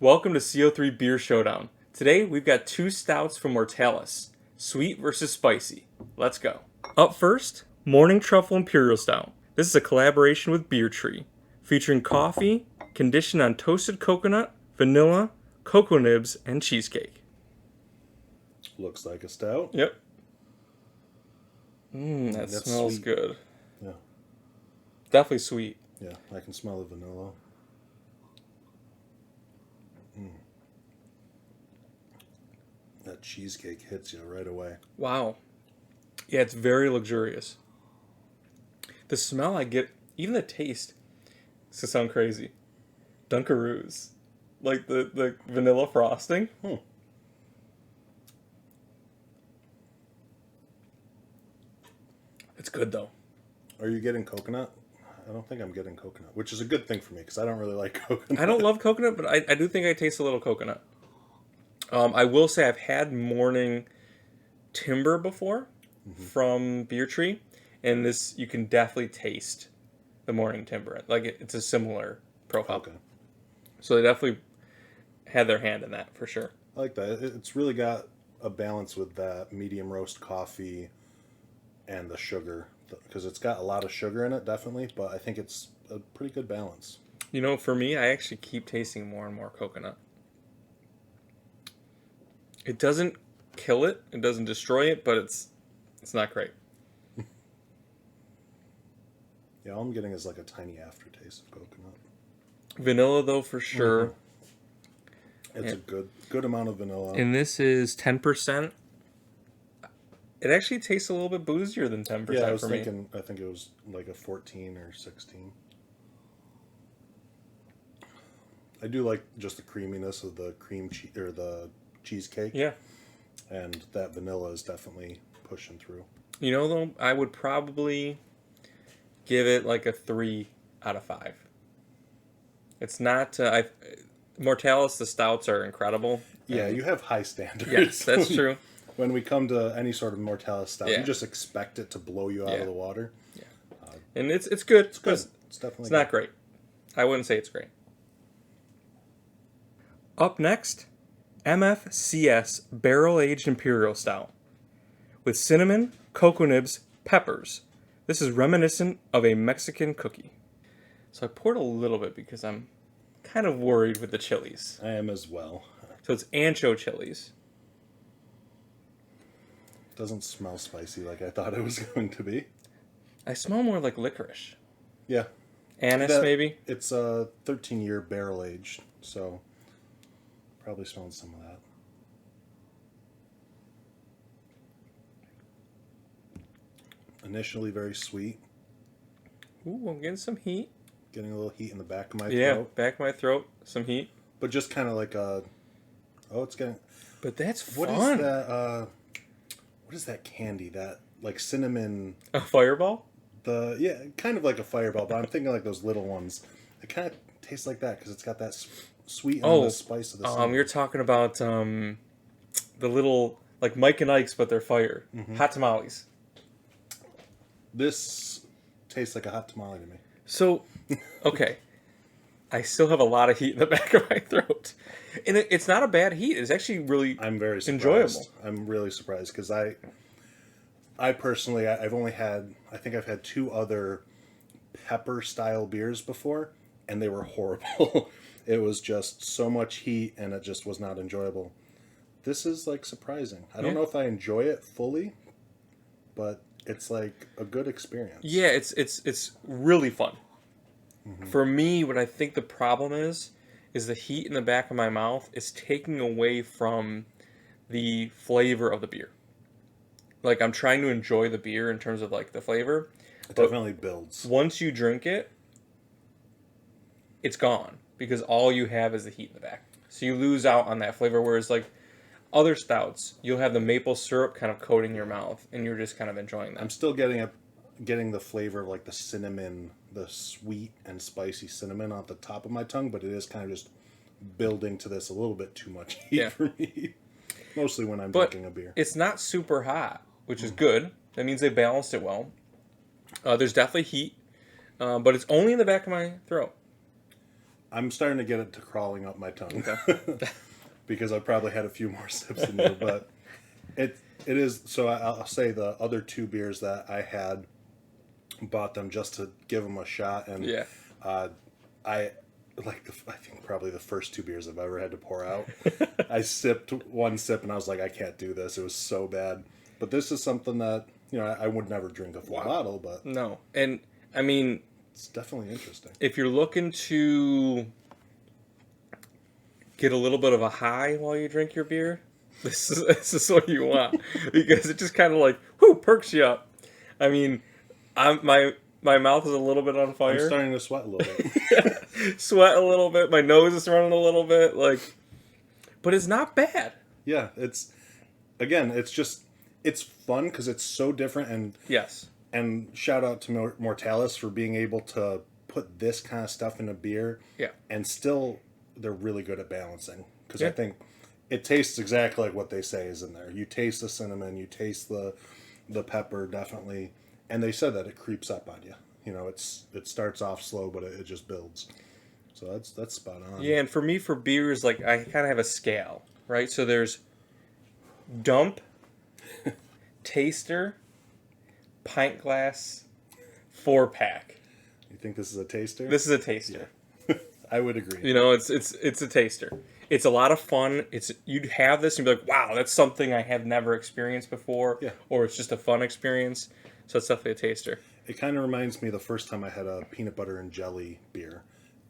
Welcome to CO3 Beer Showdown. Today we've got two stouts from Mortalis, sweet versus spicy. Let's go. Up first, Morning Truffle Imperial Stout. This is a collaboration with Beer Tree, featuring coffee, conditioned on toasted coconut, vanilla, cocoa nibs, and cheesecake. Looks like a stout. Yep. That That's smells sweet. good. Yeah, Definitely sweet. yeah. I can smell the vanilla. That cheesecake hits you right away. Wow. Yeah, it's very luxurious. The smell I get, even the taste, this to sound crazy. Dunkaroos. Like the vanilla frosting. It's good though. Are you getting coconut? I don't think I'm getting coconut, which is a good thing for me because I don't really like coconut. I don't love coconut, but I do think I taste a little coconut. I will say I've had morning timber before from Beer Tree, and this you can definitely taste the morning timber. Like it's a similar profile. Okay. So they definitely had their hand in that for sure. I like that. It's really got a balance with that medium roast coffee and the sugar because it's got a lot of sugar in it, definitely, but I think it's a pretty good balance. You know, for me, I actually keep tasting more and more coconut. It doesn't kill it, it doesn't destroy it, but it's not great. Yeah, all I'm getting is like a tiny aftertaste of coconut. Vanilla though for sure. It's a good amount of vanilla. And this is 10%. It actually tastes a little bit boozier than 10% Yeah, I was for thinking. me. I think it was like a 14 or 16. I do like just the creaminess of the or the cheesecake. Yeah. And that vanilla is definitely pushing through. You know though, I would probably give it like a 3 out of 5. It's not Mortalis, the stouts are incredible. Yeah, you have high standards. Yes, that's true. When we come to any sort of Mortalis stout, Yeah. you just expect it to blow you out of the water. Yeah. And it's good. It's good. It's definitely It's not great. I wouldn't say it's great. Up next, M.F.C.S. Barrel Aged Imperial Stout with cinnamon, cocoa nibs, peppers. This is reminiscent of a Mexican cookie. So I poured a little bit because I'm kind of worried with the chilies. I am as well. So it's ancho chilies. Doesn't smell spicy like I thought it was going to be. I smell more like licorice. Yeah. Anise, maybe? It's a 13-year barrel aged, so probably smelling some of that. Initially very sweet. Ooh, I'm getting some heat. Getting a little heat in the back of my Yeah, throat. back of my throat, some heat. But just kind of like a... Oh, it's getting... But that's What fun. is that? What is that candy? That like cinnamon? A fireball? Kind of like a fireball, but I'm thinking like those little ones. It kind of tastes like that because it's got that sweet and the spice of the cinnamon. You're talking about the little like Mike and Ike's, but they're fire. Hot tamales. This tastes like a hot tamale to me. So, okay, I still have a lot of heat in the back of my throat, and it's not a bad heat. It's actually really I'm very surprised. enjoyable. I'm really surprised because I personally I've only had I think I've had 2 other pepper style beers before, and they were horrible. It was just so much heat, and it just was not enjoyable. This is like surprising. I don't know if I enjoy it fully, but it's like a good experience. Yeah, it's really fun. For me, what I think the problem is the heat in the back of my mouth is taking away from the flavor of the beer. Like I'm trying to enjoy the beer in terms of like the flavor. It definitely builds. Once you drink it, it's gone because all you have is the heat in the back. So you lose out on that flavor. Whereas like other stouts, you'll have the maple syrup kind of coating your mouth, and you're just kind of enjoying that. I'm still getting the flavor of like the cinnamon, the sweet and spicy cinnamon on the top of my tongue, but it is kind of just building to this a little bit too much heat for me. Mostly when I'm drinking a beer. It's not super hot, which is good. That means they balanced it well. There's definitely heat, but it's only in the back of my throat. I'm starting to get it to crawling up my tongue. Okay. Because I probably had a few more sips than you, but it is. So I'll say the other two beers that I had, bought them just to give them a shot, and Yeah. I I think probably the first two beers I've ever had to pour out. I sipped one sip and I was like, I can't do this. It was so bad. But this is something that I would never drink a full bottle, but No. And I mean, it's definitely interesting. if you're looking to get a little bit of a high while you drink your beer, this is what you want, because it just kind of like perks you up. I mean, my mouth is a little bit on fire. I'm starting to sweat a little bit. Sweat a little bit. My nose is running a little bit, but it's not bad. Yeah, it's fun because it's so different, and Yes. And shout out to Mortalis for being able to put this kind of stuff in a beer. Yeah. And still, they're really good at balancing. Because Yeah. I think it tastes exactly like what they say is in there. You taste the cinnamon, you taste the pepper, definitely. And they said that it creeps up on you. It starts off slow, but it just builds. So that's spot on. Yeah, and for me, for beers, I kind of have a scale, right? So there's dump, taster, pint glass, 4-pack. You think this is a taster? This is a taster. I would agree. It's a taster. It's a lot of fun. You'd have this and be like, wow, that's something I have never experienced before. Yeah. Or it's just a fun experience. So it's definitely a taster. It kind of reminds me of the first time I had a peanut butter and jelly beer.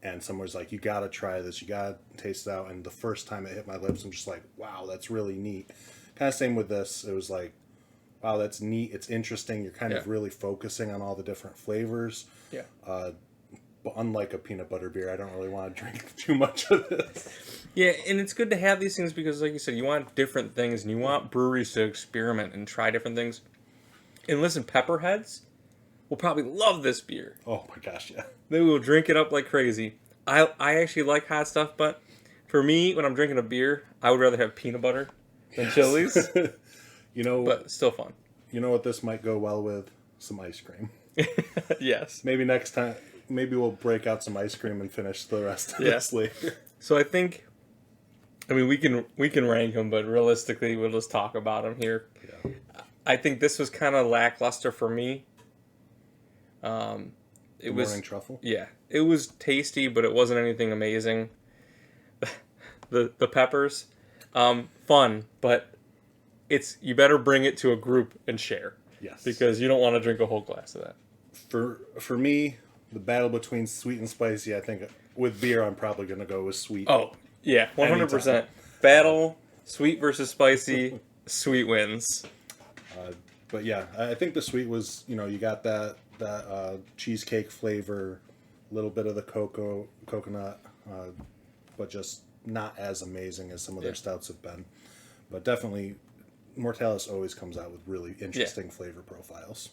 And someone was like, you got to try this. You got to taste it out. And the first time it hit my lips, I'm just like, wow, that's really neat. Kind of same with this. It was like, wow, that's neat. It's interesting. You're kind of really focusing on all the different flavors. Yeah. But unlike a peanut butter beer, I don't really want to drink too much of this. Yeah, and it's good to have these things because, like you said, you want different things and you want breweries to experiment and try different things. And listen, pepperheads will probably love this beer. Oh my gosh, yeah. They will drink it up like crazy. I actually like hot stuff, but for me, when I'm drinking a beer, I would rather have peanut butter than chilies. But still fun. You know what this might go well with? Some ice cream. Yes. Maybe next time, maybe we'll break out some ice cream and finish the rest of this later. So I think, we can rank them, but realistically, we'll just talk about them here. Yeah. I think this was kind of lackluster for me. It was Morning Truffle. Yeah, it was tasty, but it wasn't anything amazing. The peppers, fun, but you better bring it to a group and share. Yes. Because you don't want to drink a whole glass of that. For me, the battle between sweet and spicy, I think with beer, I'm probably going to go with sweet. Oh, yeah, 100%. Anytime. Battle, sweet versus spicy, sweet wins. But yeah, I think the sweet was, you got that cheesecake flavor, a little bit of the coconut, but just not as amazing as some of their stouts have been. But definitely, Mortalis always comes out with really interesting flavor profiles.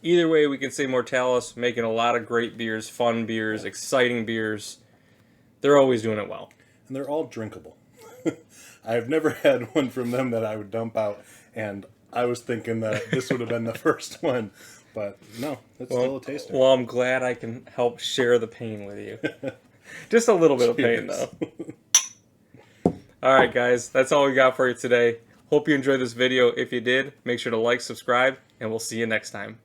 Either way, we can say Mortalis making a lot of great beers, fun beers, exciting beers. They're always doing it well. And they're all drinkable. I've never had one from them that I would dump out, and I was thinking that this would have been the first one. But no, it's still a taster. Well, I'm glad I can help share the pain with you. Just a little bit of pain, though. All right, guys. That's all we got for you today. Hope you enjoyed this video. If you did, make sure to like, subscribe, and we'll see you next time.